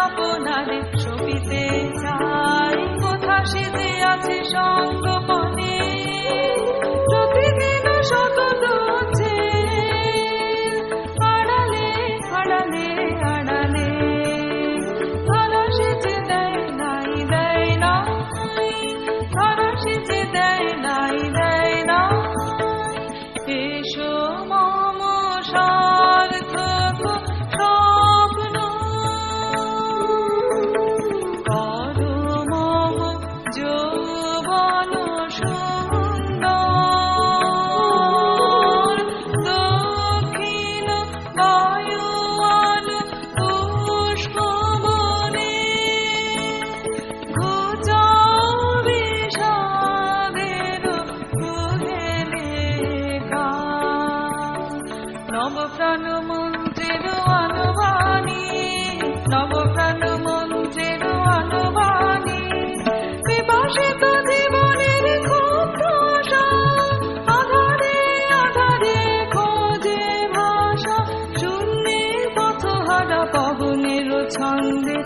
আপনারে সপিতে চাই কোথা সেজে আছে সঙ্গপনে প্রতিদিন শত দুঃখে আড়ালে আড়ালে আড়ালে ধরা সেজে দেয় নাই দেয় না ধরা সেজে দেয় নাই দেয় না এসো মম সার্থক স্বপ্ন করো মম যৌবন সুন্দর দক্ষিণ বায়ুয়ান পুষ্পবনে ঘুচাও বিষাদের কুহে লেখা নবপ্রাণ মন্ত্রের অনুবাণী নবপ্রাণ মন্ত্রের অনুবাণী বিভাসিত জীবনের ক্ষুদ্র আশা আধারে আধারে খোঁজে ভাষা শূন্যে পথহারা পবনের ছন্দে